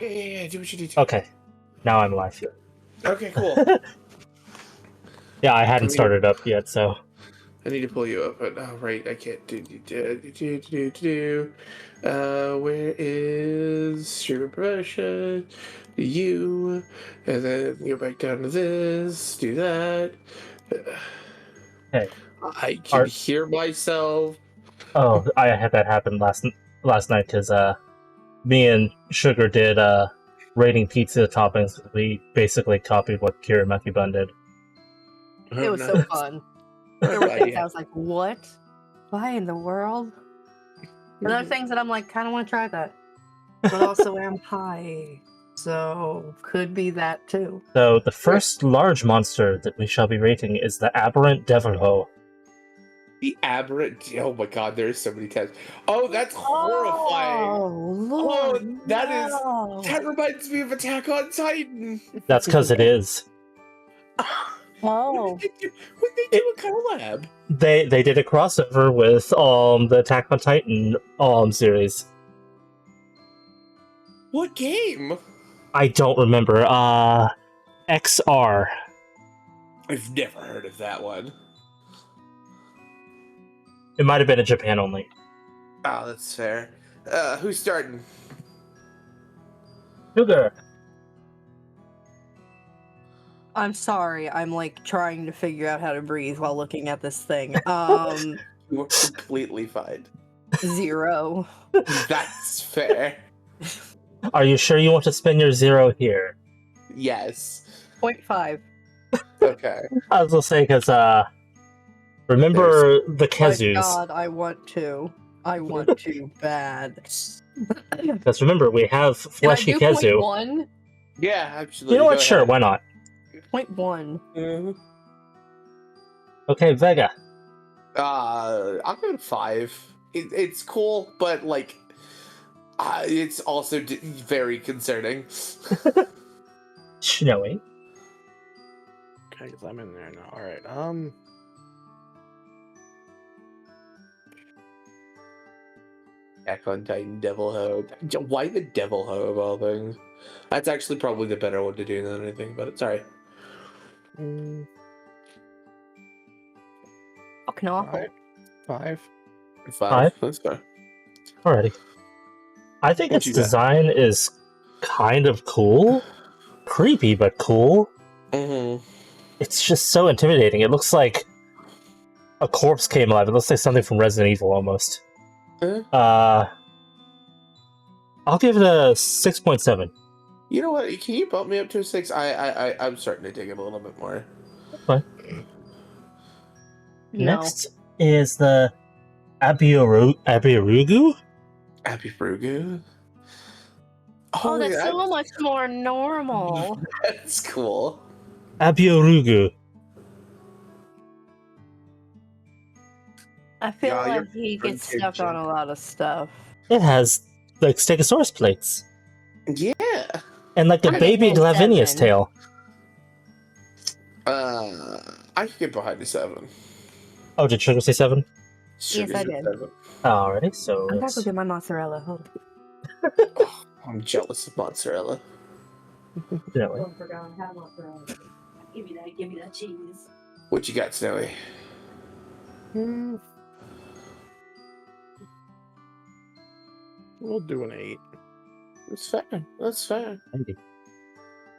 Yeah, do what you need to. Okay, now I'm live. Okay, cool. Yeah, I hadn't started up yet, so. I need to pull you up, but right, I can't do. Where is stream promotion? You, and then go back down to this. Do that. Hey. I can hear myself. Oh, I had that happen last night because me and Sugar did rating pizza toppings. We basically copied what Kira Matthew Bun did. It was so fun. There were things I was like, what? Why in the world? But there are things that I'm like, kind of want to try that. But also am high. So, could be that too. So, the first large monster that we shall be rating is the Aberrant Devil-Ho. The Aberrant... Oh my god, there's so many tabs. Oh, that's horrifying! Oh, Lord, That reminds me of Attack on Titan! That's because it is. Oh. When they do a collab? They did a crossover with the Attack on Titan series. What game? I don't remember. XR. I've never heard of that one. It might have been in Japan only. Oh, that's fair. Who's starting? Sugar. I'm sorry, I'm like trying to figure out how to breathe while looking at this thing. You are completely fine. 0. That's fair. Are you sure you want to spend your 0 here? Yes. 0.5. Okay. I was gonna say, because, remember the Kezus. My god, I want to. I want to bad. Because remember, we have Fleshy Can I do Kezu. 0.1? Yeah, absolutely. You know what? Go Sure, ahead. why not? 0.1. Mm-hmm. Okay, Vega. I'll give it a 5. It's cool, but like, it's also very concerning. Snowy. Okay, because I'm in there now. Alright, Attack on Titan, Devil-Ho. Why the Devil-Ho of all things? That's actually probably the better one to do than anything, but it's alright. Fucking awful. 5. 5. That's fair. Alrighty. I think What its you got? design is kind of cool. Creepy, but cool. Mm-hmm. It's just so intimidating. It looks like a corpse came alive. It looks like something from Resident Evil, almost. I'll give it a 6.7. You know what? Can you bump me up to a 6? I'm starting to dig it a little bit more. Fine. No. Next is the Abirugu? Abirugu? Oh, that's so much more normal. That's cool. Abirugu. I feel Yeah, like he gets stuck on a lot of stuff. It has like Stegosaurus plates. Yeah. And like a I'm baby gonna say Lavinia's 7. tail. I could get behind the 7. Oh, did Sugar say 7? Yes, I did. 7. Alrighty, so I'm gonna let's... go get my mozzarella. Hold on. Oh, I'm jealous of mozzarella. Definitely. I forgot I have mozzarella. Give me that cheese. What you got, Snowy? We'll do an 8. That's fair. That's fair.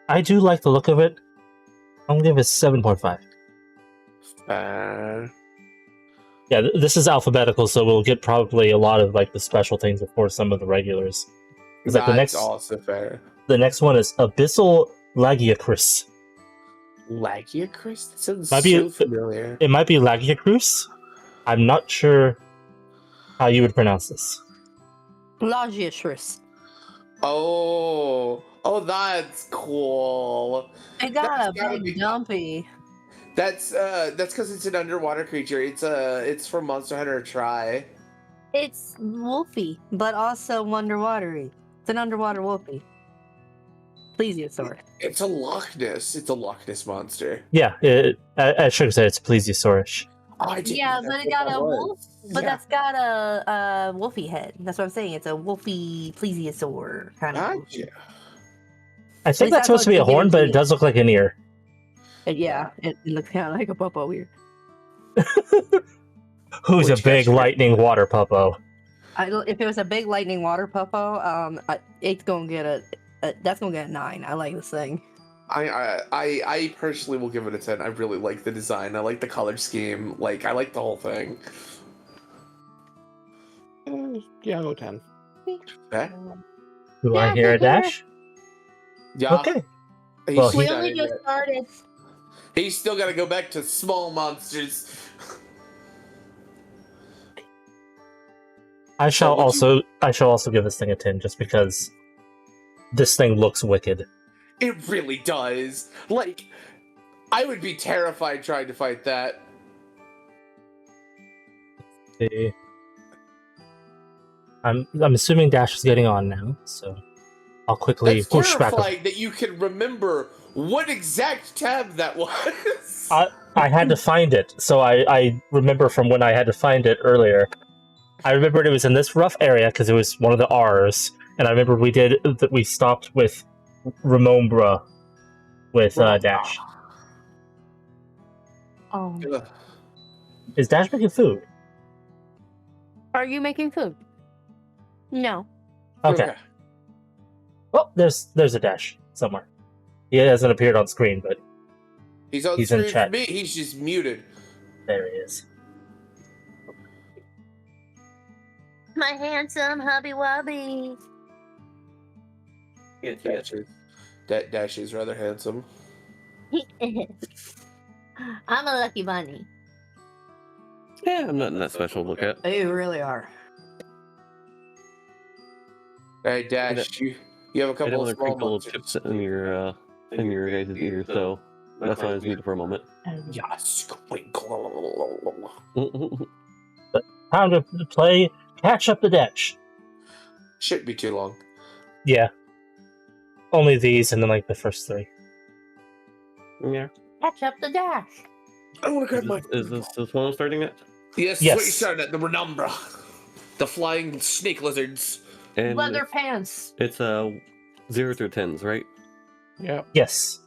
I do like the look of it. I'm gonna give it 7.5. Yeah, this is alphabetical, so we'll get probably a lot of like the special things before some of the regulars. It's like That's also fair. The next one is Abyssal Lagiacrus. Lagiacrus? That sounds Might be- so familiar. It might be Lagiacrus. I'm not sure how you would pronounce this. Lagiacrus. Oh, that's cool. It got That's a gotta big be- dumpy. That's because it's an underwater creature. It's from Monster Hunter Try. It's wolfy, but also underwatery. It's an underwater wolfy. Plesiosaur. It's a Loch Ness. It's a Loch Ness monster. Yeah, I should have said it's Plesiosaurish. Oh, I didn't Yeah, know but that's it what got that a was. wolf. But Yeah. that's got a wolfy head. That's what I'm saying. It's a wolfy plesiosaur kind of. Gotcha. I think least that's supposed to be a what you horn, give but me. it does look like an ear. Yeah, it looks kind of like a puppo ear. Who's Which a big Dasher? lightning water puppo? If it was a big lightning water puppo, it's gonna get that's gonna get a 9. I like this thing. I personally will give it a 10. I really like the design. I like the color scheme. Like, I like the whole thing. Yeah, I'll go 10. Okay. Do I hear a dash? Yeah. Okay. He's Well, We he- only just started. He's still got to go back to small monsters. I shall would you- also give this thing a 10 just because this thing looks wicked. It really does. Like, I would be terrified trying to fight that. See. I'm assuming Dash is getting on now, so I'll quickly That's push back. terrifying that you can remember what exact tab that was. I had to find it, so I remember from when I had to find it earlier. I remembered it was in this rough area because it was one of the R's, and I remember we stopped with Ramonbra with Dash. Oh. Ugh. Is Dash making food? Are you making food? No. Okay. Well, there's a Dash somewhere. He hasn't appeared on screen, but He's on He's in screen chat. for me. He's just muted. there he is. My handsome hubby wubby. Dash is rather handsome. I'm a lucky bunny. Yeah, I'm not that special to look at. You really are. Hey, Dash, you have a I don't couple want of to crinkle small little chips in your guys' ear, so that's why I was muted for a moment. Yes, squinkle. Time to play Catch Up the Dash. Shouldn't be too long. Yeah. Only these and then like the first 3. Yeah. Catch up the dash. I want to grab my. Is this one I'm starting at? Yes, Yes. what you started at, the Renumbra. The flying snake lizards. And Leather pants. it's 0 through 10s, right? Yeah. Yes.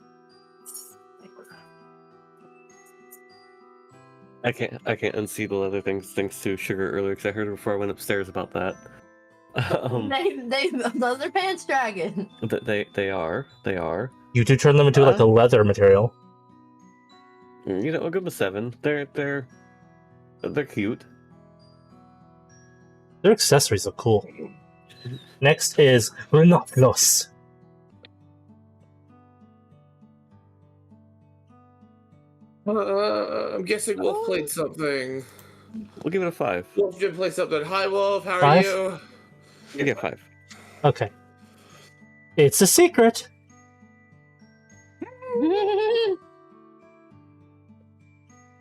I can't unsee the leather things thanks to Sugar earlier because I heard it before I went upstairs about that. They leather pants dragon. They are. You do turn them into like a leather material. You know, I'll give them a 7. They're cute. Their accessories look cool. Next is Rhinoceros. I'm guessing Wolf played something. We'll give it a 5. Wolf did play something. Hi, Wolf. How are 5? you? You get 5. Okay. It's a secret.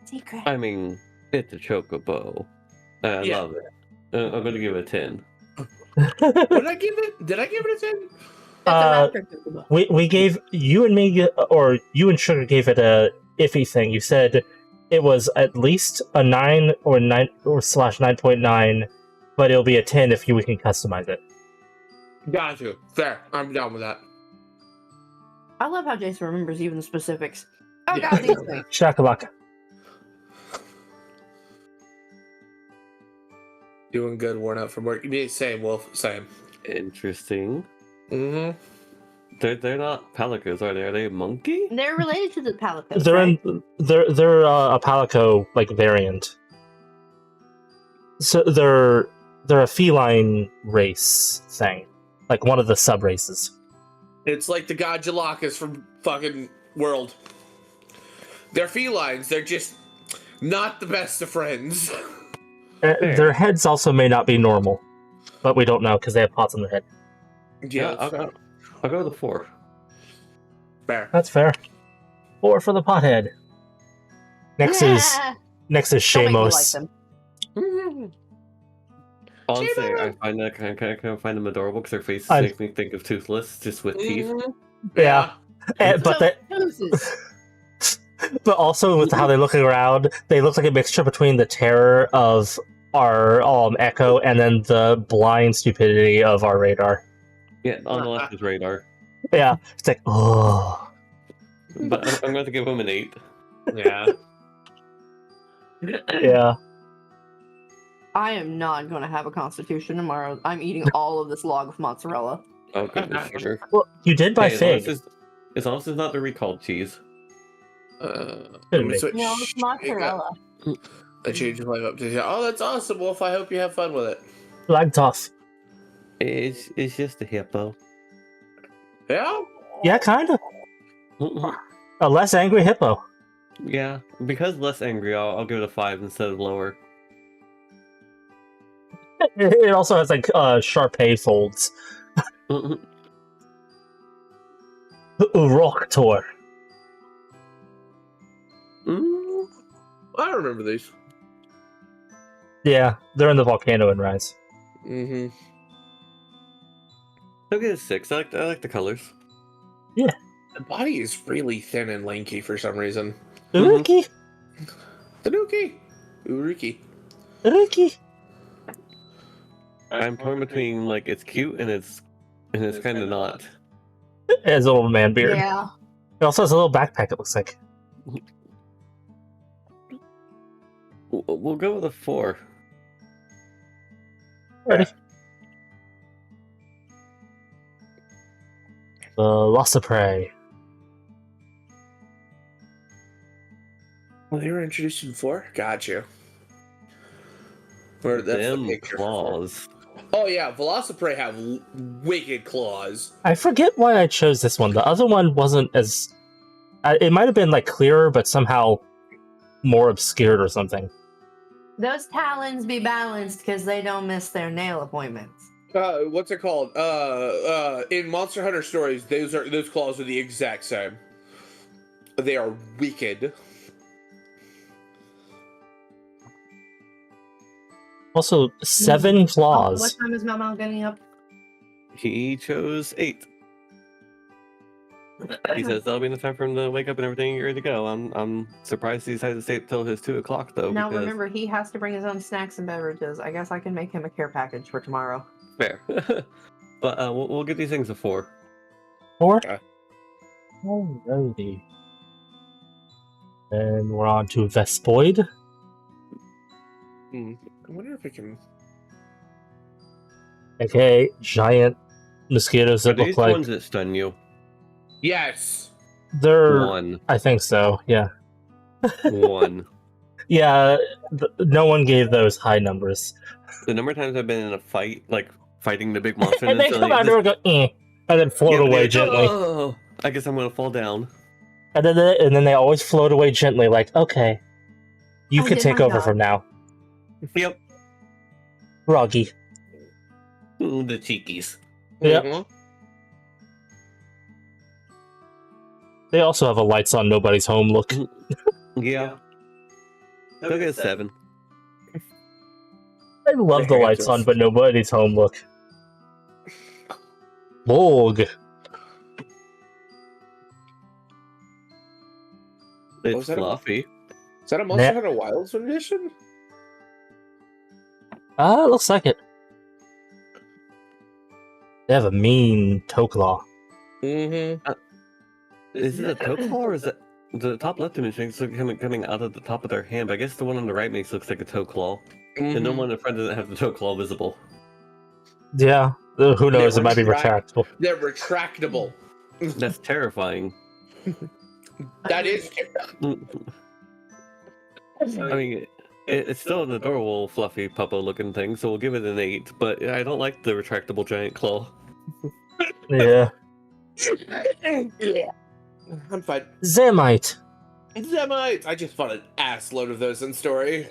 Secret. I mean, it's a chocobo. I Yeah. love it. I'm gonna give it a 10. Did I give it a 10? We gave you and me, or you and Sugar gave it a iffy thing. You said it was at least a 9 or slash 9.9, but it'll be a 10 if we can customize it. Got you. Fair. I'm down with that. I love how Jason remembers even the specifics. Oh Yeah. god, these things. Shakalaka. Doing good, worn out from work. Same, Wolf. Same. Interesting. Mm-hmm. They're not palicos, are they? Are they a monkey? They're related to the palicos. They're right? they're a palico like variant. So they're a feline race thing, like one of the sub races. It's like the Godulakas from fucking World. They're felines. They're just not the best of friends. Their heads also may not be normal, but we don't know because they have pots on their head. Yeah, I'll go with a 4. fair. That's fair. 4 for the pothead. Next is Yeah. Shamos. Don't make me like them. Honestly, Cheetah! I find that kind of find them adorable because their faces I- make me think of Toothless, just with teeth. Mhm. Yeah. But So, they, deuces. but also with how they're looking around, they look like a mixture between the terror of our Echo and then the blind stupidity of our Radar. Yeah, on the left is Radar. Yeah, it's like, oh. But I'm going to give him an 8. Yeah. Yeah. I am not going to have a constitution tomorrow. I'm eating all of this log of mozzarella. Oh, goodness, sugar. Well, you did buy Hey, fig. as long as it's not the recalled cheese. I'm Couldn't gonna be. switch. No, it's mozzarella. I changed my life up to. Oh, that's awesome, Wolf. I hope you have fun with it. Flag toss. It's just a hippo. Yeah. Yeah, kind of. A less angry hippo. Yeah, because less angry, I'll give it a 5 instead of lower. It also has like Sharpay folds. Uroktor. I don't remember these. Yeah, they're in the volcano in Rise. Mm-hmm. I'll give it a 6. I like the colors. The body is really thin and lanky for some reason. Uruki? Tanuki. Uriki. Uruki? I'm torn between like it's cute and it's kind of not. It has a little man beard. Yeah. It also has a little backpack, it looks like. We'll go with a 4. Ready? Velociprey. Well, they were introduced in 4? Got you. Or that's Them the picture. claws. Oh yeah, Velociprey have wicked claws. I forget why I chose this one. The other one wasn't as... it might have been like clearer, but somehow more obscured or something. Those talons be balanced because they don't miss their nail appointments. What's it called? In Monster Hunter Stories, those claws are the exact same. They are wicked. Also, 7 claws. What time is Mama getting up? He chose 8. He says that'll be enough time for him to wake up and everything. You're ready to go. I'm surprised he decided to stay till his 2 o'clock though. Now because... remember, he has to bring his own snacks and beverages. I guess I can make him a care package for tomorrow. Fair. But we'll give these things a 4. 4? Okay. Alrighty. And we're on to Vespoid. I wonder if I can. Okay, giant mosquitoes that Are look these like... ones that stun you? Yes. They're... 1. I think so, yeah. 1. Yeah, no one gave those high numbers. The number of times I've been in a fight, like fighting the big monster, And they come out and go, eh, and then float away gently. Oh, I guess I'm gonna fall down. And then they always float away gently, like, okay, you I can did take my over job. from now. Yep. Roggy. Ooh, the cheekies. Yep. Mhm. They also have a lights on nobody's home look. Yeah. They'll get a 7. I love the lights on but nobody's home look. Bolg. It's that fluffy. Is that a Monster Hunter Wilds edition? Looks like it. They have a mean toe claw. Mm-hmm. Is it a toe claw or is it the top left image makes it coming out of the top of their hand? But I guess the one on the right makes it look like a toe claw. And no one in front doesn't have the toe claw visible. Yeah. Who knows? It might be retractable. They're retractable. That's terrifying. That is. I mean, it's still an adorable, fluffy, puppo-looking thing, so we'll give it an 8. But I don't like the retractable giant claw. Yeah. Yeah. I'm fine. Zamite. Zemites! I just fought an ass load of those in story.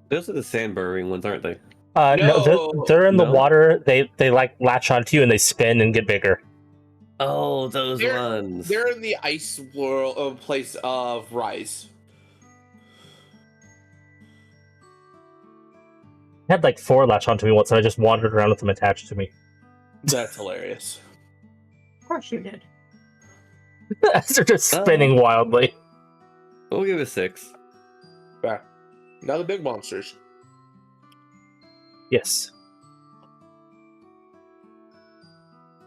Those are the sand burrowing ones, aren't they? No, they're in the No? water. They like latch onto you and they spin and get bigger. Oh, those ones. They're in the ice world place of Rise. I had like 4 latch onto me once, and I just wandered around with them attached to me. That's hilarious. Of course you did. As they're just spinning wildly. We'll give it a 6. Yeah. Now the big monsters. Yes.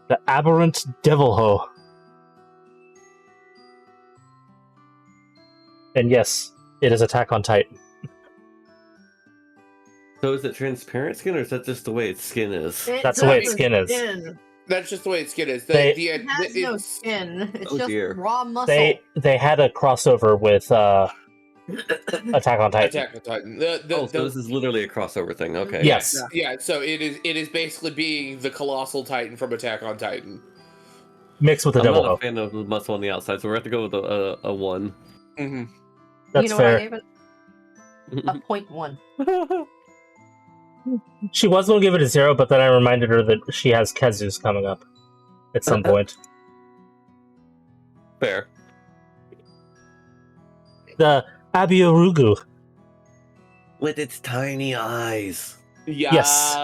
The Aberrant Devil Ho. And yes, it is Attack on Titan. So is it transparent skin, or is that just the way its skin is? That's the way its skin is. That's just the way its skin is. It has no skin. It's just raw muscle. They had a crossover with Attack on Titan. Attack on Titan. So this is literally a crossover thing. Okay. Yes. Yeah. So it is basically being the colossal Titan from Attack on Titan mixed with the I'm Devil not Ho. a fan of the muscle on the outside, so we're going to have to go with a 1. Mm-hmm. That's what fair. I gave it? A 0.1. She was going to give it a 0, but then I reminded her that she has Kezus coming up at some point. Fair. The Abiorugu. With its tiny eyes. Yeah. Yes.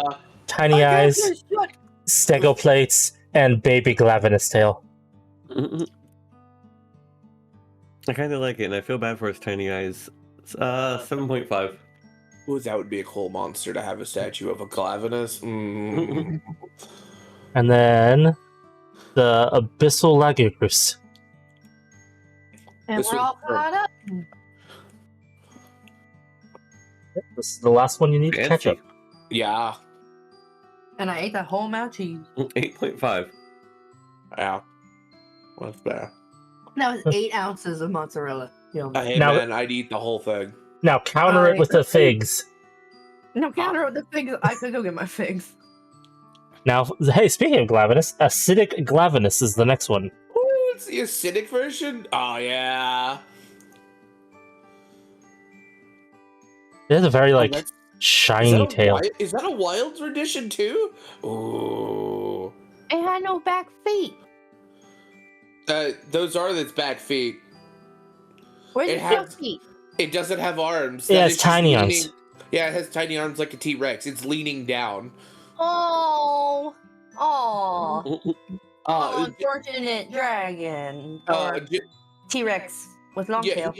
Tiny eyes, stego plates, and baby Glavinus tail. I kind of like it, and I feel bad for its tiny eyes. 7.5. Ooh, that would be a cool monster to have a statue of a Glavinus. Mm. And then the Abyssal Lagucrus. And we're all caught up. This is the last one you need to catch up. Yeah. And I ate that whole amount of cheese. 8.5. Yeah. What's better? That was 8 ounces of mozzarella. Hey, Now- man, I'd eat the whole thing. Now counter it with the figs. No, counter with the figs. I could go get my figs. Now, hey, speaking of Glavinus, Acidic Glavinus is the next one. Ooh, it's the acidic version? Oh, yeah. It has a very, like, that's- shiny tail. Is that a wild rendition, too? Ooh. It had no back feet. Those are its back feet. Where's It the has- front feet? It doesn't have arms. It That has is just tiny leaning- arms. Yeah, it has tiny arms like a T-Rex. It's leaning down. Oh. Oh. Uh, Unfortunate dragon. uh, Or T-Rex with long yeah, tail.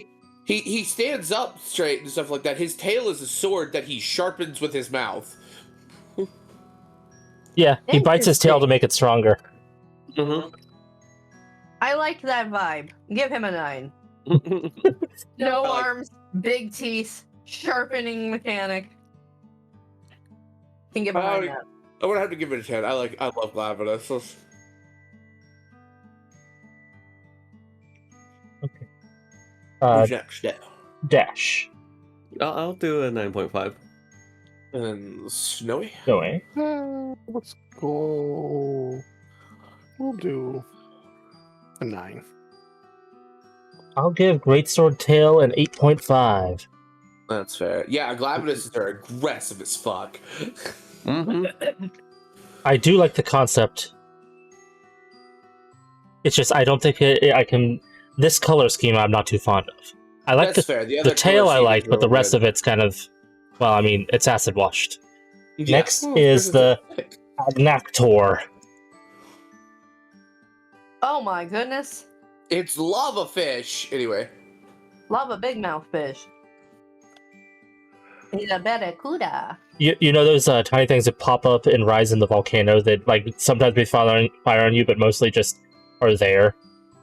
he stands up straight and stuff like that. His tail is a sword that he sharpens with his mouth. Yeah, he bites his tail to Interesting. make it stronger. I like that vibe. Give him a 9. No I like- arms, big teeth, sharpening mechanic. Can get behind that. I'm gonna have to give it a 10. I love Glavinus. Who's next? Yeah. Dash. I'll do a 9.5. And Snowy? No way. Let's go. We'll do a 9. I'll give Greatsword Tail an 8.5. That's fair. Yeah, Glavinus are aggressive as fuck. I do like the concept. It's just I don't think I can. This color scheme I'm not too fond of. I like That's fair. the tail I like, but the rest of it's kind of, well, I mean, it's acid washed. Yeah. Next is the Agnactor. Oh my goodness. It's lava fish. Anyway. Love a big mouth fish. He's a barracuda. You know those tiny things that pop up and rise in the volcano that like sometimes they fire on you, but mostly just are there.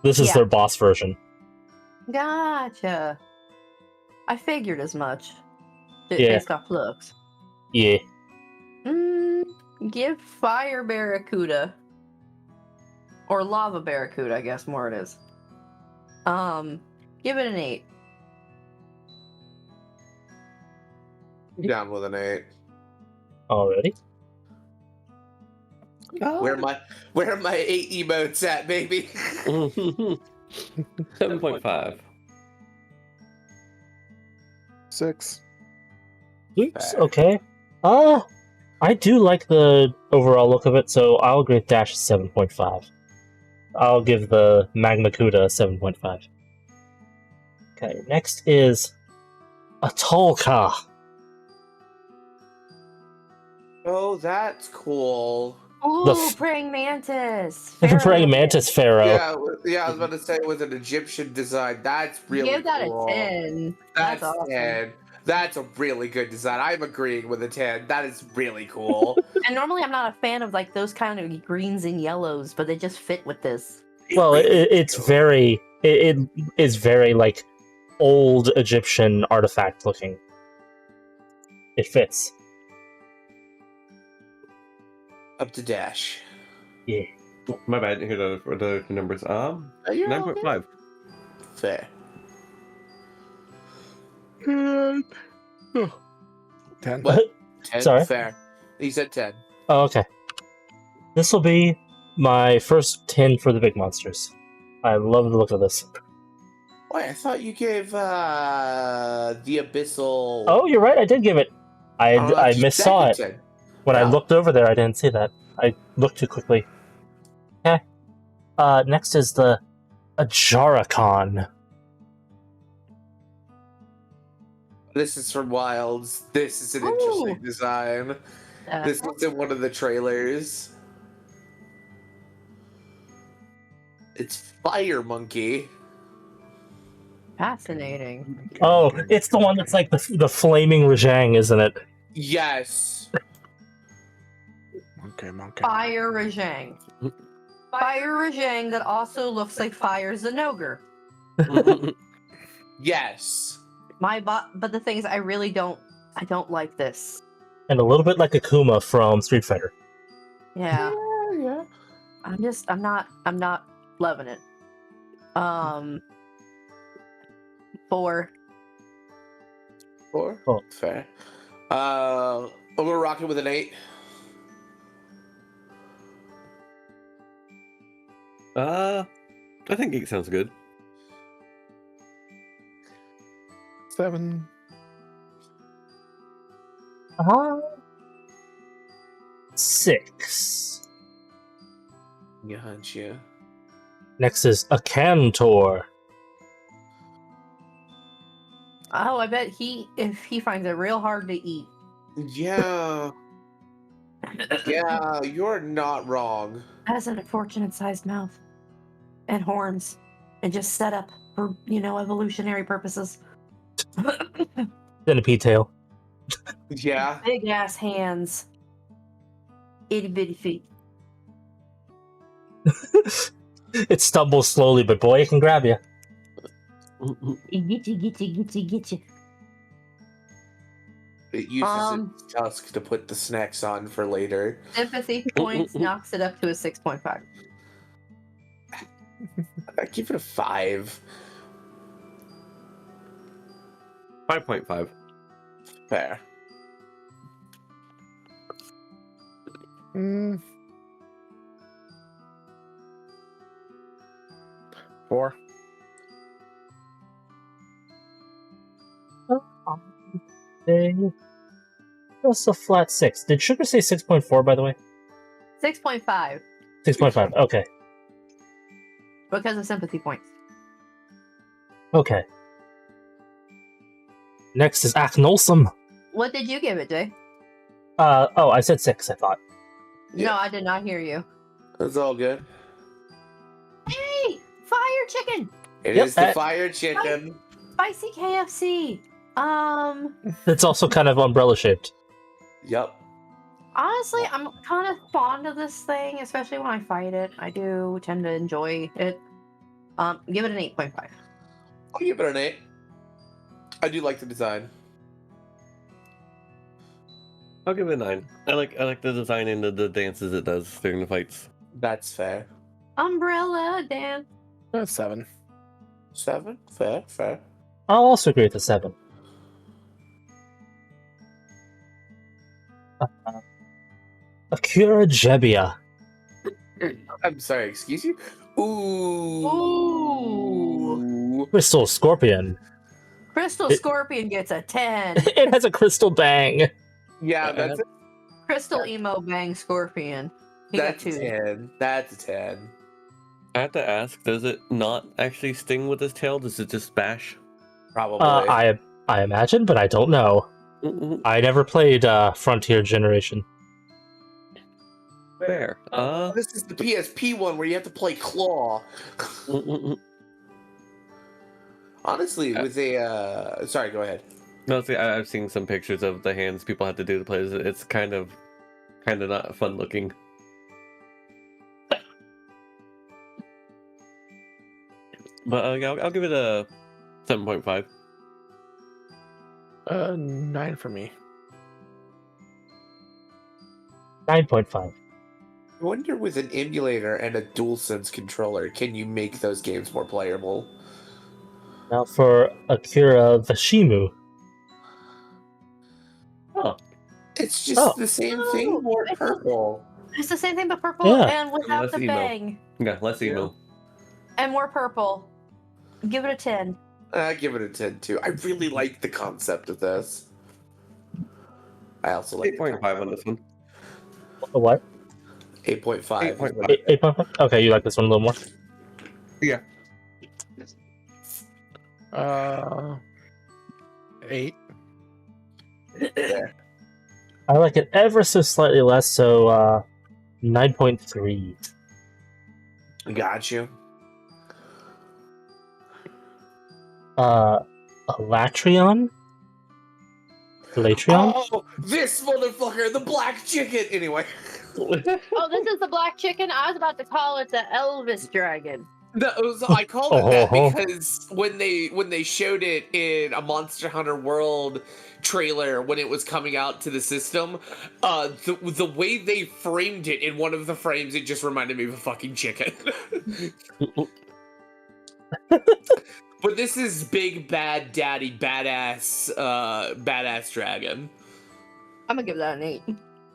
This is Yeah. their boss version. Gotcha. I figured as much. Yeah. Based off looks. Yeah. Give fire barracuda. Or lava barracuda, I guess more it is. Give it an 8. Down with an 8. Already. Where are my 8 emotes at, baby? 7.5. 6. Oops. Okay. I do like the overall look of it, so I'll give Dash 7.5. I'll give the Magnacuda 7.5. Okay, next is Atolka. Oh, that's cool. Ooh, The praying mantis. Praying Mantis Pharaoh. Yeah, I was about to say it was an Egyptian design. That's really Give that cool. a 10. That's awesome. 10. That's a really good design. I'm agreeing with a 10. That is really cool. And normally I'm not a fan of like those kind of greens and yellows, but they just fit with this. Well, it's very it is very like old Egyptian artifact looking. It fits. Up to Dash. Yeah. My bad. Here are the numbers. You're 9.5. Fair. 10. What? 10? Sorry? Fair. He said 10. Oh, okay. This will be my first 10 for the big monsters. I love the look of this. Wait, I thought you gave the Abyssal... Oh, you're right. I did give it. I that's your missaw it. second 10. When I Wow. looked over there, I didn't see that. I looked too quickly. Okay. Next is the Ajaracon. This is from Wilds. This is an Ooh. interesting design. This was in one of the trailers. It's Fire Monkey. Fascinating. Oh, it's the one that's like the flaming Rajang, isn't it? Yes. Monkey. Fire Rajang. Fire Rajang that also looks like Fire Zenogre. Yes. But the thing is, I don't like this. And a little bit like Akuma from Street Fighter. Yeah. Yeah. I'm not loving it. 4. 4? Oh. Fair. I'm gonna rock it with an 8. I think 8 sounds good. 7. Uh-huh. 6. Yeah, hunch you. Next is a Cantor. Oh, I bet if he finds it real hard to eat. Yeah. Yeah, you're not wrong. Has an unfortunate sized mouth and horns, and just set up for evolutionary purposes. Centipede tail. Yeah. Big ass hands, itty bitty feet. It stumbles slowly, but boy, it can grab you. Get you. It uses its tusk to put the snacks on for later. Sympathy points knocks it up to a 6.5. I give it a 5. 5.5. Fair. 4. That's a flat 6. Did Sugar say 6.4, by the way? 6.5 6.5, okay. because of sympathy points. Okay. Next is Aknolsum. What did you give it, Jay? I said 6, I thought. Yeah. No, I did not hear you. That's all good. Hey, fire chicken, It Yep, is the fire chicken. spicy KFC. It's also kind of umbrella shaped. Yep. Honestly, I'm kind of fond of this thing, especially when I fight it. I do tend to enjoy it. Give it an 8.5. I'll give it an 8. I do like the design. I'll give it a 9. I like the design and the dances it does during the fights. That's fair. Umbrella Dan. 7. 7? Fair. I'll also agree with the 7. Akira Jebbia. I'm sorry, excuse you? Ooh. Ooh. Crystal Scorpion. Crystal Scorpion gets a 10. It has a crystal bang. Yeah, that's a, Crystal Emo Bang Scorpion. He got that's a 2. 10. That's a 10. I have to ask, does it not actually sting with his tail? Does it just bash? Probably. I imagine, but I don't know. I never played Frontier Generation. Fair. This is the PSP one where you have to play Claw. Honestly, with a... sorry, go ahead. No, see, I've seen some pictures of the hands people had to do to play. It's kind of not fun looking. But yeah, I'll give it a 7.5. 9 for me. 9.5. I wonder with an emulator and a DualSense controller, can you make those games more playable? Now for Akira Vashimu. Oh, It's just Oh. the same No, thing, more it's purple. It's the same thing but purple Yeah. and without Less the emo. bang. yeah, less Yeah. emo. And more purple. Give it a 10. I give it a 10 too. I really like the concept of this. I also like 8.5 on this one. What? 8.5. 8.5. 8.5? Okay, you like this one a little more? Yeah. 8. I like it ever so slightly less, so 9.3. Got you. Elatrion? Elatrion? Oh, this motherfucker, the black chicken. Anyway. Oh, this is the black chicken? I was about to call it the Elvis dragon. I called it that Oh. because when they showed it in a Monster Hunter World trailer when it was coming out to the system, the way they framed it in one of the frames, it just reminded me of a fucking chicken. But this is big bad daddy badass dragon. I'm gonna give that an 8.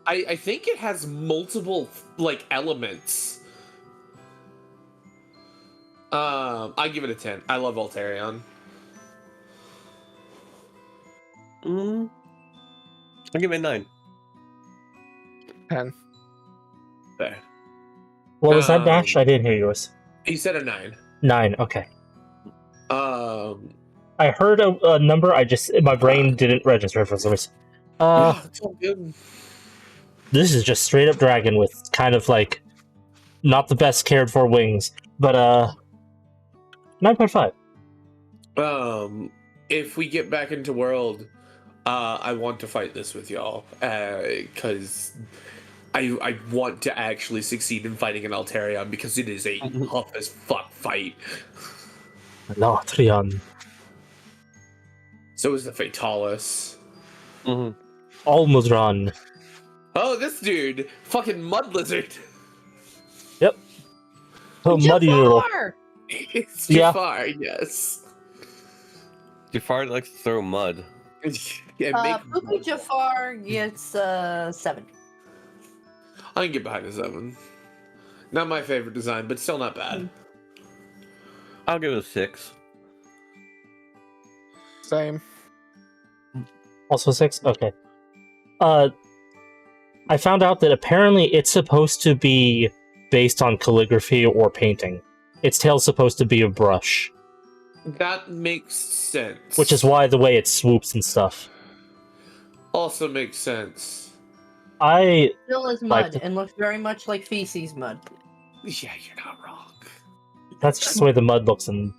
I think it has multiple like elements. I give it a 10. I love Altarion. I'll give it a 9. 10. There. What was that, Dash? I didn't hear yours. You said a 9. 9, okay. I heard a number, my brain didn't register for some reason. it's all good. This is just straight up dragon with kind of like not the best cared for wings, but 9.5. If we get back into World, I want to fight this with y'all, because I want to actually succeed in fighting an Altarion because it is a tough as fuck fight. Elatrion. So is the Fatalis. Almudron. Oh, this dude, fucking mud lizard. Yep. Oh, muddy noodle. It's Yeah. Jafar, yes. Jafar likes to throw mud. Yeah, Poopy Jafar gets 7. I can get behind a 7. Not my favorite design, but still not bad. I'll give it a 6. Same. Also 6? Okay. I found out that apparently it's supposed to be based on calligraphy or painting. Its tail's supposed to be a brush. That makes sense. Which is why the way it swoops and stuff. Also makes sense. Still is mud Like- and looks very much like feces mud. Yeah, you're not wrong. That's just the way the mud looks in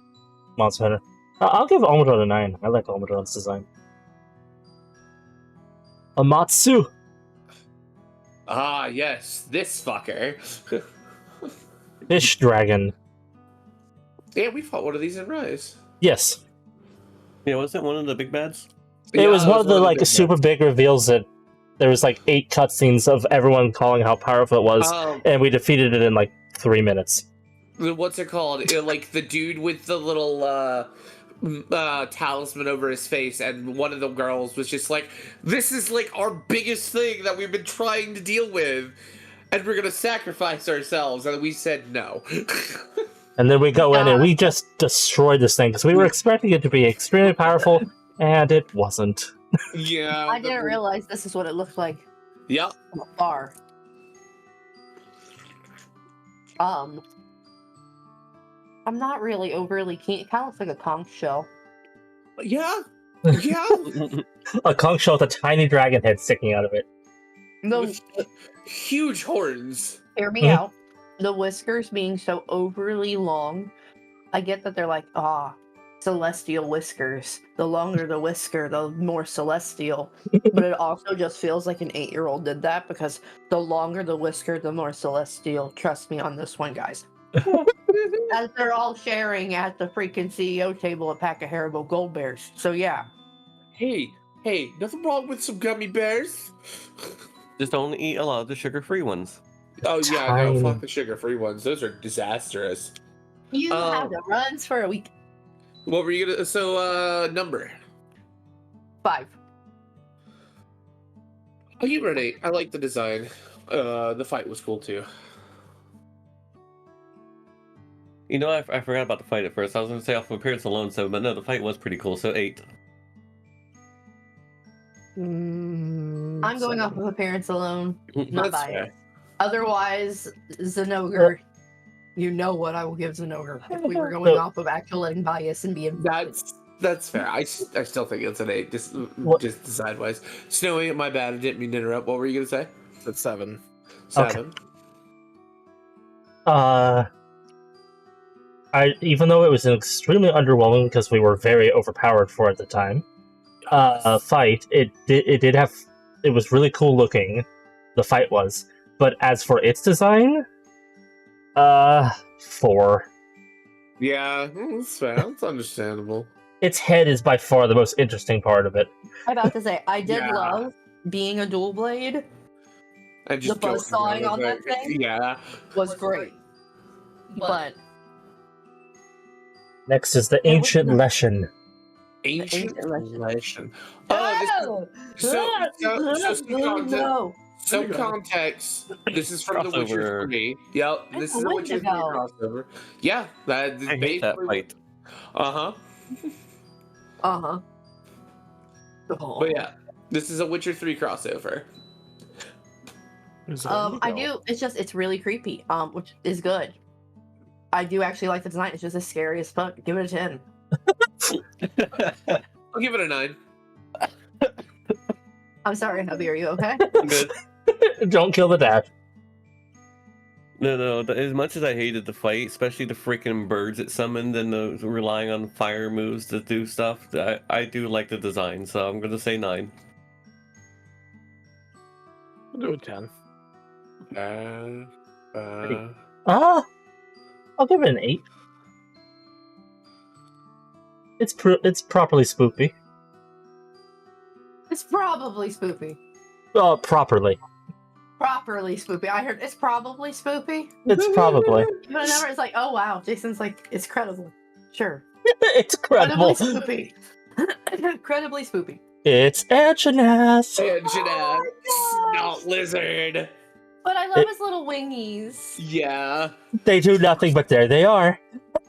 Monster Hunter. I'll give Almudron a 9. I like Almudron's design. Amatsu! Ah, yes, this fucker. Fish Dragon. Yeah, we fought one of these in Rise. Yes. Yeah, wasn't one of the big bads? It was one of the big super ones. big reveals that there was 8 cutscenes of everyone calling how powerful it was, and we defeated it in 3 minutes. What's it called? Like the dude with the little talisman over his face, and one of the girls was just like, "This is our biggest thing that we've been trying to deal with, and we're gonna sacrifice ourselves." And we said no. And then we go in and we just destroyed this thing because we were expecting it to be extremely powerful, and it wasn't. Yeah, I didn't realize this is what it looked like Yep. from afar. I'm not really overly keen. It kind of looks like a conch shell. Yeah. Yeah. A conch shell with a tiny dragon head sticking out of it. No, With huge horns. hear me out. The whiskers being so overly long, I get that they're celestial whiskers. The longer the whisker, the more celestial. But it also just feels like an 8-year-old did that because the longer the whisker, the more celestial. Trust me on this one, guys. As they're all sharing at the freaking CEO table a pack of Haribo Gold Bears. So yeah. Hey, nothing wrong with some gummy bears. Just don't eat a lot of the sugar-free ones. Oh yeah, no, Tiny. fuck the sugar-free ones. Those are disastrous. You have the runs for a week. What were you gonna? So, number. 5. I'll give it an 8. I like the design. The fight was cool too. You know, I forgot about the fight at first. I was going to say off of appearance alone, but no, the fight was pretty cool, so 8. I'm going off of appearance alone. Not That's biased. fair. Otherwise, Zenogre. You know what I will give Zenogre if we were going off of actual bias and being. That's fair. I still think it's an 8, just design wise. Snowy, my bad. I didn't mean to interrupt. What were you gonna say? It's 7. 7. Even though it was extremely underwhelming because we were very overpowered for it at the time, fight, it was really cool looking, the fight was, but as for its design, 4. Yeah, that's fair. That's understandable. Its head is by far the most interesting part of it. I'm about to say, I did Yeah. love being a dual blade. And just The buzzsawing on that thing? Yeah. Was great. But Next is the Ancient Lesson. Ancient Legend. Legend. Oh! Some context. This is from The Witcher Crossover. 3. Yep, this That's is a a Witcher 3 Wendigo. crossover. Yeah, that is I hate that basically. fight. Uh-huh. Uh-huh. But yeah, this is a Witcher 3 crossover. I do. It's really creepy. Which is good. I do actually like the design. It's just as scary as fuck. Give it a 10. I'll give it a 9. I'm sorry, hubby. Are you okay? Good. Don't kill the dad. No. As much as I hated the fight, especially the freaking birds it summoned and the relying on fire moves to do stuff, I do like the design, so I'm gonna say 9. I'll do a 10. I'll give it an 8. It's properly spoopy. It's probably spoopy. Properly. Properly spoopy. I heard it's probably spoopy. It's probably. But whenever it's like, oh wow, Jason's like, it's credible. Sure. It's credible. Incredibly spoopy. Incredibly spoopy. It's Anjanath. Anjanath, not lizard. But I love his little wingies. Yeah. They do nothing, but there they are.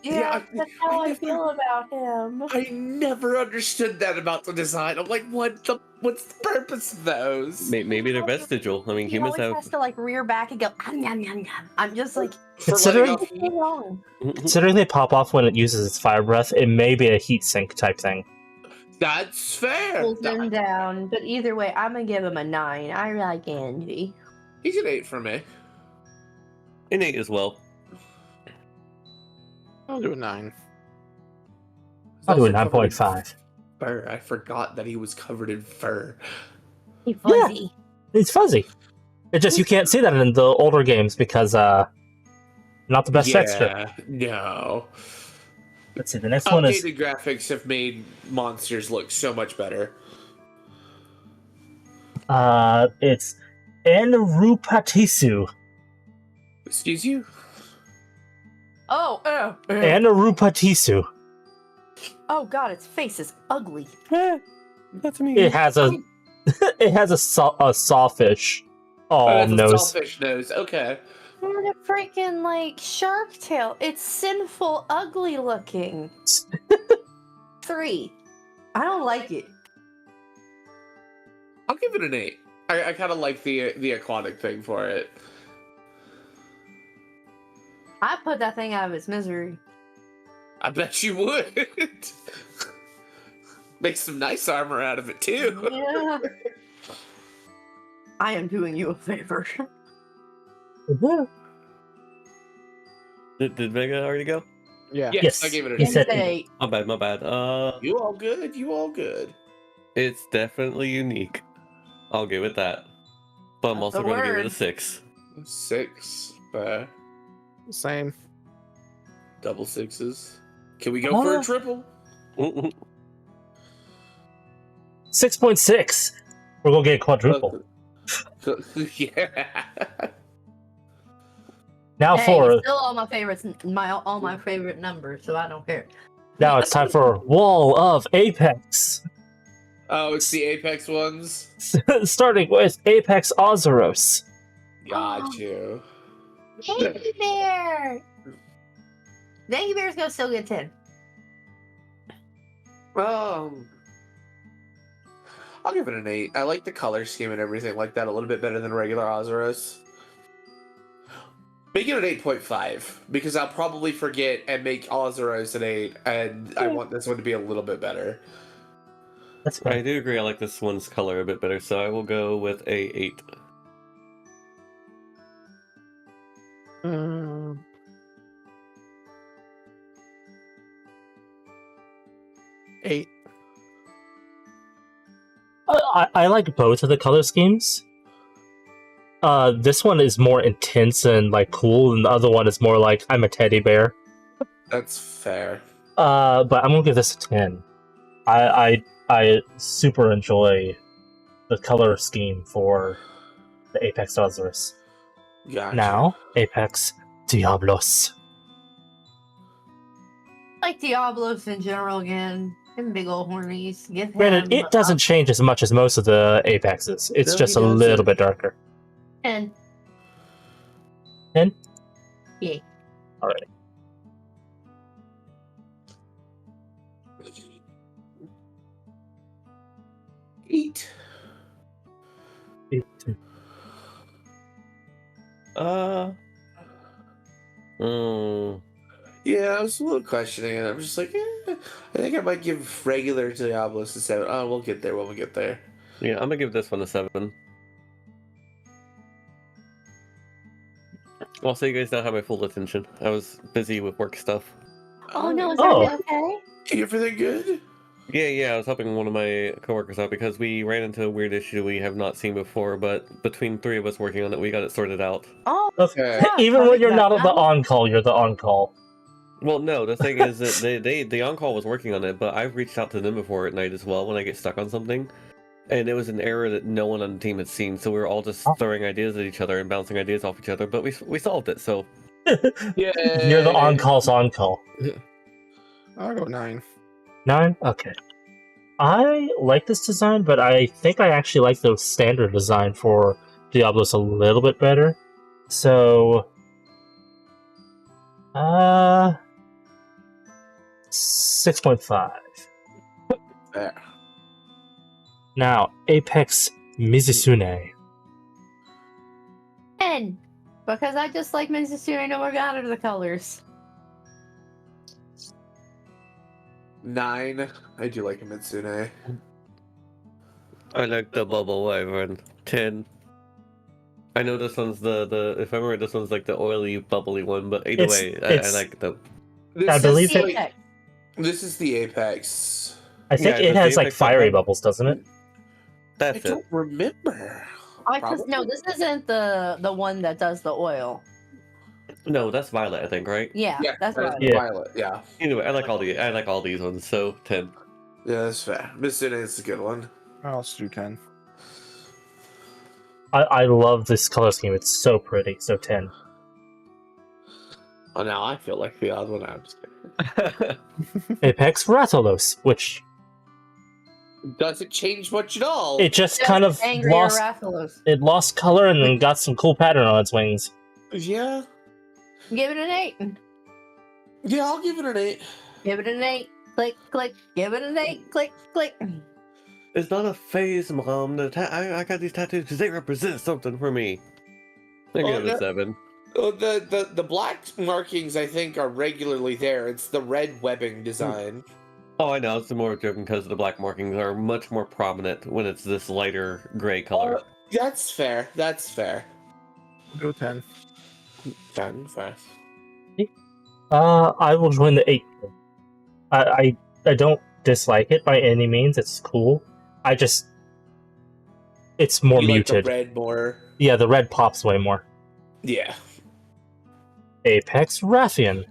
Yeah, that's how I feel about him. I never understood that about the design. I'm like, what's the purpose of those? Maybe they're vestigial. I mean, He humans always have. has to like rear back and go, yum, yum, yum. I'm just like, Considering, For letting off what's wrong? considering they pop off when it uses its fire breath, it may be a heat sink type thing. That's fair. Pulls him down. But either way, I'm gonna give him a 9. I like Andy. He's an 8 for me. An 8 as well. I'll do a 9. I'll do a Also covered in 9.5. Fur. I forgot that he was covered in fur. He's fuzzy. It's fuzzy. It just you can't see that in the older games because not the best texture. No. Let's see. The next one is Updated graphics have made monsters look so much better. it's Anarupatisu. Excuse you? Oh, Anarupatisu. oh god, its face is ugly. That's me. It has a it has a sawfish That's a nose. selfish nose. Okay. What a freaking like shark tail. It's sinful, ugly looking. 3. I don't like it. I'll give it an 8. I kind of like the aquatic thing for it. I put that thing out of its misery. I bet you would. Make some nice armor out of it too. Yeah. I am doing you a favor. Did Vega already go? Yeah. Yes, I gave it an He 8. said An 8. 8. My bad, my bad. You all good? You all good? It's definitely unique. I'll give it that. But I'm That's also a going to give it a word. 6. 6. Fair. Same. Double 6s. Can we go for a triple? 6.6. We're gonna get a quadruple. Yeah. Now Hey, it's for still all my favorites, all my favorite numbers, so I don't care. now it's time for Wall of Apex. Oh, it's the Apex ones? Starting with Apex Ozeros. Got you. Thank Bear! Thank Bear's gonna still get 10. I'll give it an 8. I like the color scheme and everything like that a little bit better than regular Ozeros. Make it an 8.5 because I'll probably forget and make Ozeros an 8, and I want this one to be a little bit better. That's I fine. do agree. I like this one's color a bit better, so I will go with a 8. Mm, 8. I like both of the color schemes. This one is more intense and like cool, and the other one is more like I'm a teddy bear. That's fair. But I'm gonna give this a 10. I super enjoy the color scheme for the Apex Ozeros. Gotcha. Now, Apex Diablos. Like Diablos in general again. Them big old hornies. Give Granted, him it doesn't change as much as most of the Apexes. It's No, just he a little doesn't. bit darker. 10. 10? Yeah. Alright. Eight. Yeah, I was a little questioning it. I'm just like, I think I might give regular Diablos a 7. Oh, we'll get there when we get there. Yeah, I'm gonna give this one a 7. Also, you guys don't have my full attention. I was busy with work stuff. Oh no, is Oh. everything okay? Everything good? Yeah, I was helping one of my coworkers out because we ran into a weird issue we have not seen before, but between 3 of us working on it, we got it sorted out. Oh, Okay. yeah, Even when you're not perfect. the on-call, you're the on-call. Well, no, the thing is that the on-call was working on it, but I've reached out to them before at night as well when I get stuck on something. And it was an error that no one on the team had seen, so we were all just throwing ideas at each other and bouncing ideas off each other, but we solved it, so... Yeah. You're the on-call's on-call. I'll go 9. 9? Okay. I like this design, but I think I actually like the standard design for Diablos a little bit better. So... 6.5. There. Now, Apex Mizusune. 10. Because I just like Mizusune no Morgana to the colors. 9. I do like a Mitsune. I like the bubble wyvern. 10. I know this one's the if I remember, this one's like the oily, bubbly one, but either way, I like them. I believe The it. Apex. This is the Apex. I think Yeah, it does has the like Apex have fiery them? bubbles, doesn't it? I That's it. don't remember. No, this isn't the one that does the oil. No, that's Violet, I think, right? Yeah, that's that is right. Yeah. Violet, yeah. Anyway, I like all these ones, so 10. Yeah, that's fair. Mitsune is a good one. I'll also do 10. I love this color scheme. It's so pretty. So 10. Oh, now I feel like the odd one. I'm just kidding. Apex Rathalos, which Doesn't change much at all. it just kind of Angry lost. Rathalos. It lost color and then got some cool pattern on its wings. Yeah. Give it an 8. Yeah, I'll give it an 8. Give it an 8. Click, click. Give it an 8. Click, click. It's not a phase, Mom. I got these tattoos because they represent something for me. I give it a 7. Oh, the black markings, I think, are regularly there. It's the red webbing design. Oh, I know. It's more joking because the black markings are much more prominent when it's this lighter gray color. That's fair. That's fair. Go 10. 10, fair. I will join the 8. I don't dislike it by any means. It's cool. It's more You like the muted. red more? Yeah, the red pops way more. Yeah. Apex Rathian,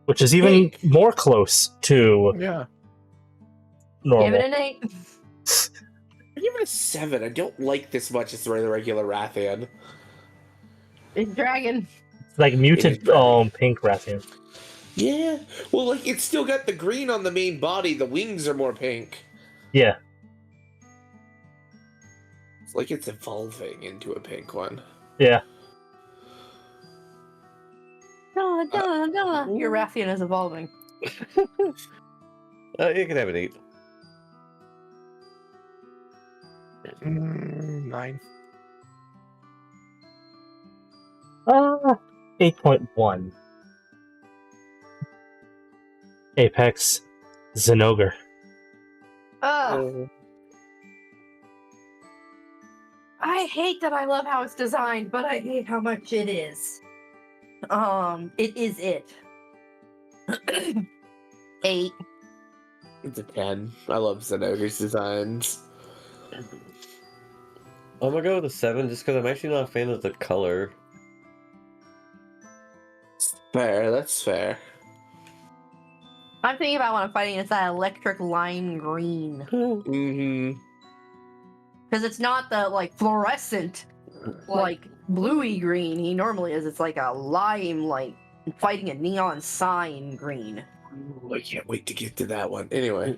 which is even Pink. more close to Yeah. normal. Give it an 8. I give it a 7. I don't like this much as the regular Rathian. It's dragon. It's like muted dragon. pink Rathian. Yeah. Well, like, it's still got the green on the main body. The wings are more pink. Yeah. It's like it's evolving into a pink one. Yeah. Your Rathian is evolving. You can have an 8. 9. 8.1. Apex Zenogre. Ugh. I hate that I love how it's designed, but I hate how much it is. It is it. 8. It's a 10. I love Zenogre's designs. I'm gonna go with a 7 just because I'm actually not a fan of the color. Fair, that's fair. I'm thinking about when I'm fighting, it's that electric lime green. Mm-hmm. Because it's not the, like, fluorescent, like, bluey green he normally is. It's like a lime, like, fighting a neon sign green. Ooh, I can't wait to get to that one. Anyway.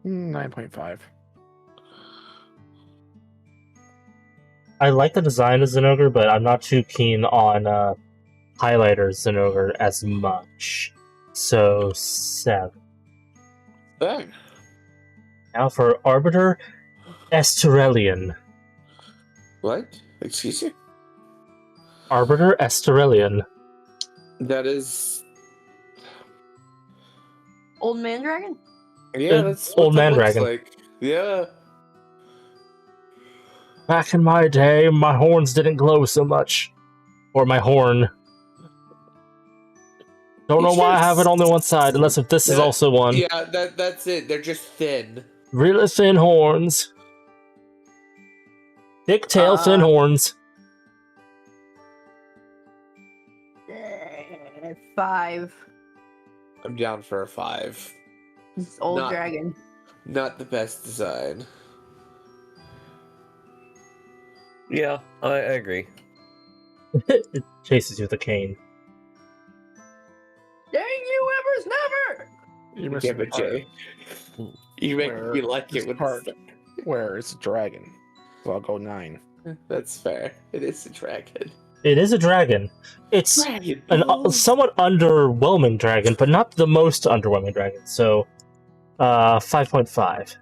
9.5. I like the design of Zenogre, but I'm not too keen on highlighter Zenogre as much. So 7. Bang. Now for Arbiter Esterelian. What? Excuse you? Arbiter Esterelian. That is... Old man dragon? Yeah, that's what Old that man looks dragon. like. Yeah. Back in my day, my horns didn't glow so much. Or my horn. Don't know why I have it on the one side, unless if this is also one. Yeah, that's it. They're just thin. Really thin horns. Thick tail, thin horns. 5. I'm down for a 5. It's old dragon. Not the best design. Yeah, I agree. It chases you with a cane. Dang you, Evers, never! You missed Yeah, the but part Jay, you make where me like it this with part where it's a dragon. So I'll go 9. That's fair. It is a dragon. It is a dragon. It's Dragon. a somewhat underwhelming dragon, but not the most underwhelming dragon. So, 5.5.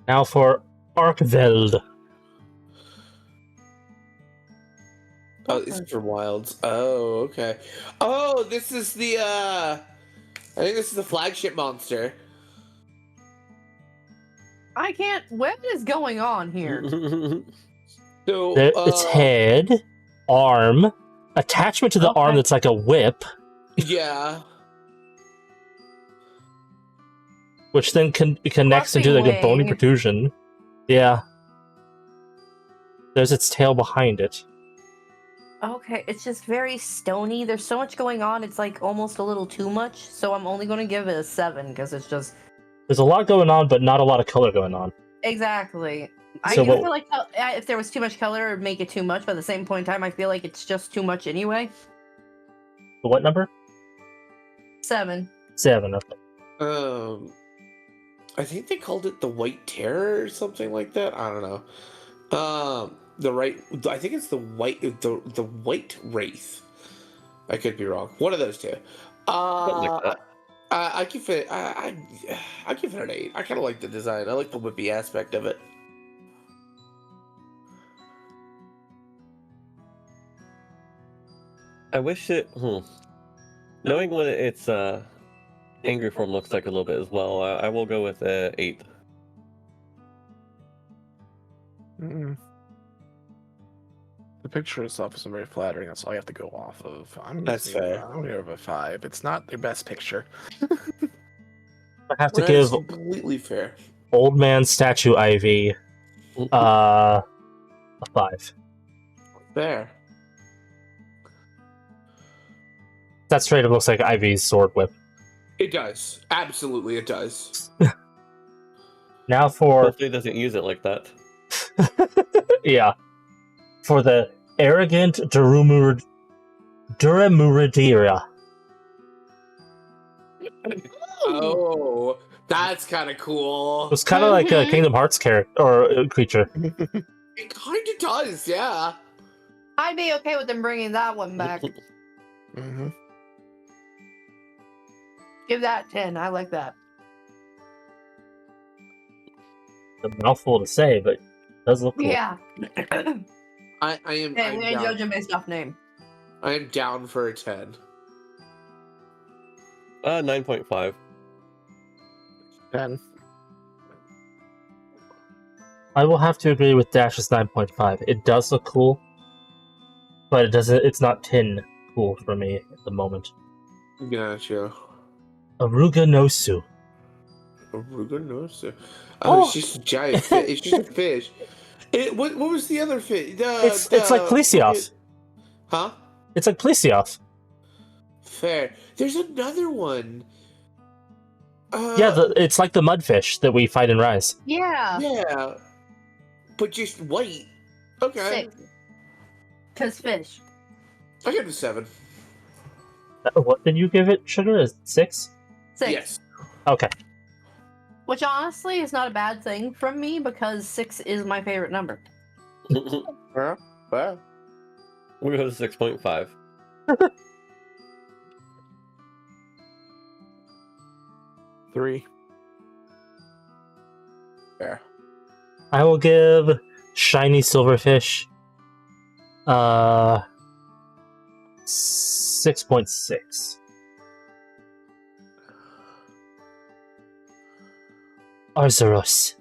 Now for Arkveld. Oh, this is for Wilds. Oh, okay. Oh, this is the, I think this is the flagship monster. I can't. What is going on here? So, Its head, arm, attachment to the arm that's like a whip, yeah. which then connects into like a bony wing. protrusion. Yeah. There's its tail behind it. Okay, it's just very stony. There's so much going on. It's like almost a little too much. So I'm only going to give it a 7 because it's just There's a lot going on, but not a lot of color going on. exactly. I So do what- feel like if there was too much color, it would make it too much. But at the same point in time, I feel like it's just too much anyway. The what number? 7. 7. Okay. I think they called it the White Terror or something like that. I don't know. I think it's the White Wraith. I could be wrong. One of those two. like that. I give it. I give it an 8. I kind of like the design. I like the whippy aspect of it. I wish it. Knowing what its Angry form looks like a little bit as well. I will go with 8. Mm-mm. The picture itself isn't very flattering. That's all you have to go off of. That's fair. I'm gonna give it a 5. It's not the best picture. I have to That give is completely fair. Old Man Statue Ivy a 5. Fair. That straight up looks like Ivy's sword whip. It does. Absolutely, it does. Now for Hopefully it doesn't use it like that. yeah, for the arrogant Duramuridia. Oh, that's kind of cool. It was kind of like a Kingdom Hearts character or creature. It kind of does, yeah. I'd be okay with them bringing that one back. Mm-hmm. Give that 10. I like that. A mouthful to say, but it does look cool. Yeah. I am. Hey, I'm we ain't down. judging based off name. I am down for a 10. 9.5. 10. I will have to agree with Dash's 9.5. It does look cool, but it doesn't. It's not 10 cool for me at the moment. Gotcha. Aruga Nosu. Aruganosa. Oh. It's just a giant fish. It's just a fish. What was the other fish? It's like Plesioth. Huh? It's like Plesioth. Fair. There's another one. Yeah, it's like the mudfish that we fight in Rise. Yeah. Yeah. But just white. Okay. 6. Because fish. I give it a 7. What did you give it, Sugar? A 6? 6. Yes. Okay. Which honestly is not a bad thing from me because 6 is my favorite number. Well. We'll go to 6.5. Three. Fair. I will give Shiny Silverfish 6.6. Arzuros.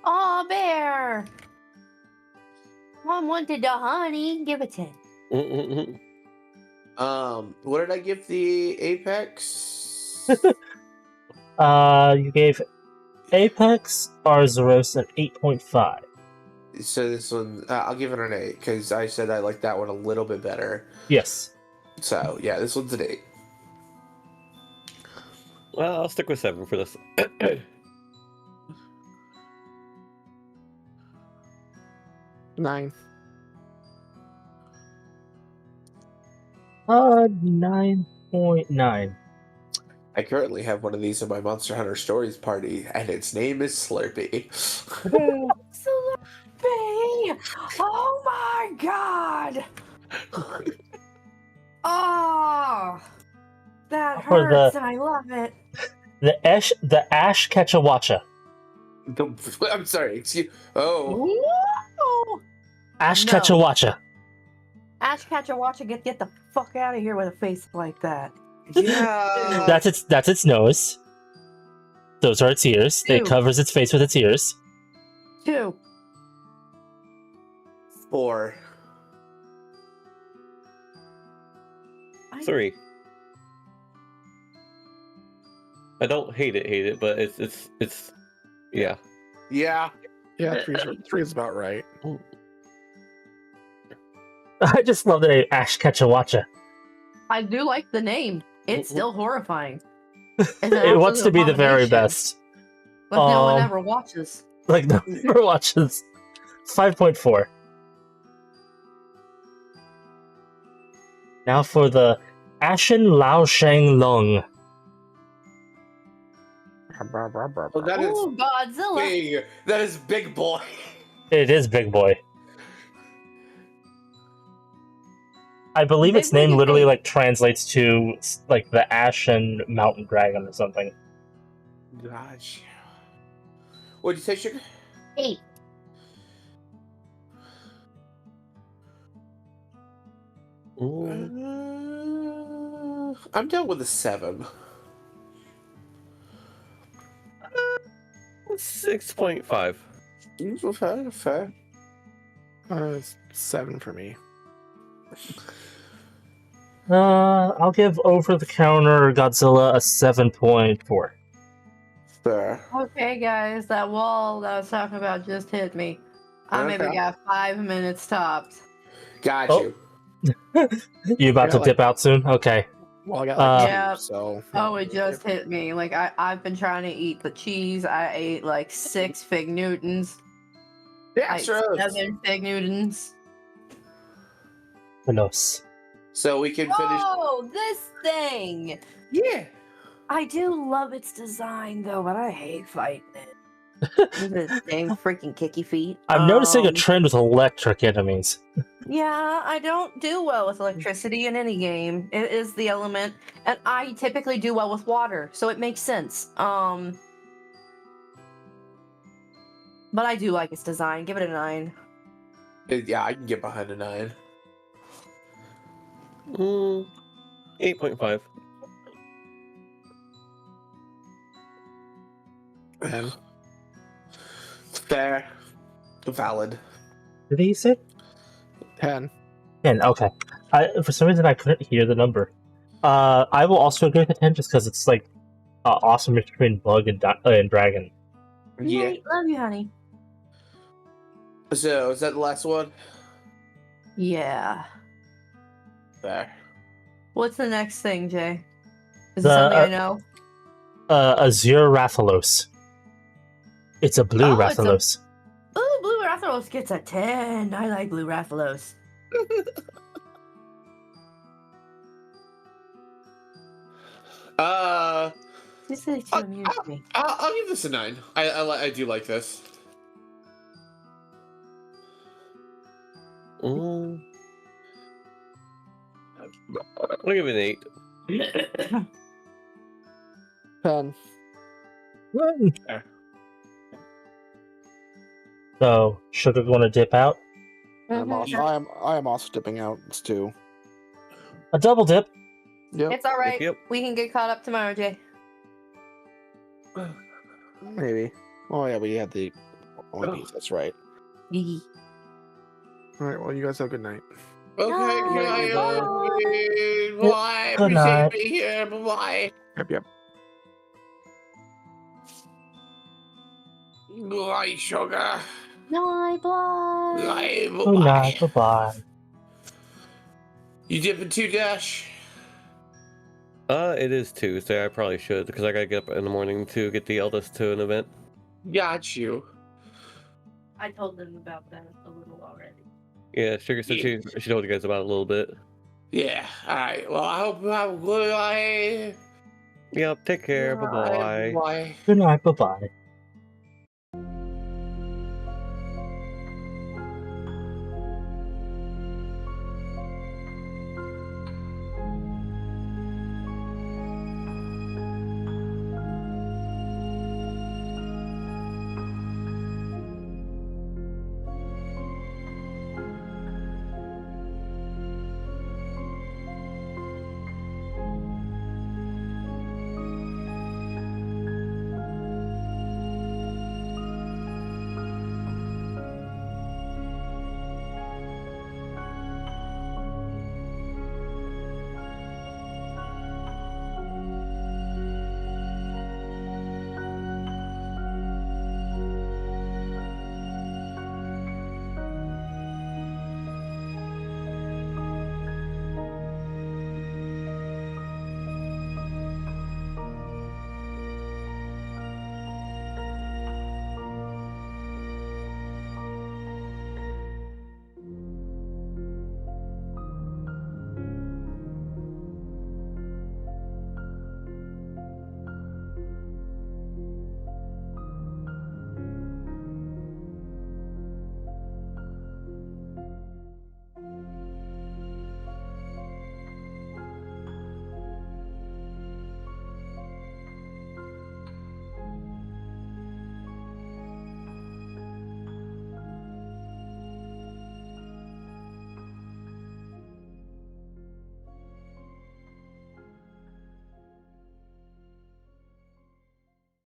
Aw, bear! Mom wanted the honey. Give it 10. What did I give the Apex? You gave Apex Arzuros an 8.5. So this one, I'll give it an 8 because I said I like that one a little bit better. Yes. So yeah, this one's an 8. Well, I'll stick with 7 for this. 9. 9.9. I currently have one of these in my Monster Hunter Stories party, and its name is Slurpee. Slurpee! Oh my god! Oh, that For hurts, the- and I love it. The Ash Ketchawacha. I'm sorry, excuse. Oh, Woo! Ash No. Ketchawacha. Ash Ketchawacha, get the fuck out of here with a face like that. yeah. That's its nose. Those are its ears. It Ew. covers its face with its ears. 2. 4. 3. I don't hate it, but it's yeah. Yeah. Yeah, 3 is about right. I just love the name Ash Ketchawacha. I do like the name. It's still horrifying. It wants to be the very best. But no one Um, ever watches. Like no one ever watches. 5.4. Now for the Ashen Lao Shang Lung. Well, that is Oh, Godzilla! big. That is big boy. It is Big Boy. I believe Big its Boy name is literally big. like translates to like the Ashen Mountain Dragon or something. Gosh. What'd you say, Sugar? 8. Ooh. I'm down with a 7. 6.5. Fair. It's 7 for me. I'll give Over the Counter Godzilla a 7.4. Fair. Okay, guys, that wall that I was talking about just hit me. I maybe Okay. got 5 minutes tops. Got Oh. you. You about to Yeah, dip out soon? Okay. Well, I got like 2, Yeah. so. Oh, it just hit me. Like I've been trying to eat the cheese. I ate like 6 Fig Newtons. Yeah, I ate sure. 7 Fig Newtons. Velos. So we can finish. Oh, this thing! Yeah. I do love its design though, but I hate fighting it. This dang freaking kicky feet. I'm noticing a trend with electric enemies. Yeah, I don't do well with electricity in any game. It is the element, and I typically do well with water, so it makes sense. But I do like its design. Give it a 9. Yeah, I can get behind a 9. 8.5. And Fair. Valid. Did he say 10. 10? Okay. For some reason, I couldn't hear the number. I will also agree with the 10 just because it's like awesome mix between bug and dragon. Yeah. Yay, love you, honey. So, is that the last one? Yeah. Fair. What's the next thing, Jay? Is it The, something I know? Azure Rathalos. It's a blue Oh, it's a- Rathalos. Ooh, Blue Rathalos gets a 10. I like Blue Rathalos. This is to amuse me. I'll give this a 9. I do like this. I'll give it an 8. 10. So, Sugar want to dip out? I'm also, I am also dipping out. It's 2. A double dip. Yep. It's all right. Yep. We can get caught up tomorrow, Jay. Maybe. Oh yeah, we had the One Piece. That's right. Yee. All right. Well, you guys have a good night. Okay, Bye. bye. Good night. Appreciate being here. Bye. Yep. Bye, sugar. Bye, bye. Bye. Good night. Bye-bye. You dipping too, Dash? It is Tuesday. I probably should because I gotta get up in the morning to get the eldest to an event. Got you. I told them about that a little already. Yeah, Sugar said she told you guys about it a little bit. Yeah. All right. Well, I hope you have a good night. Yep. Take care. Bye bye. Bye. Good night. Bye-bye.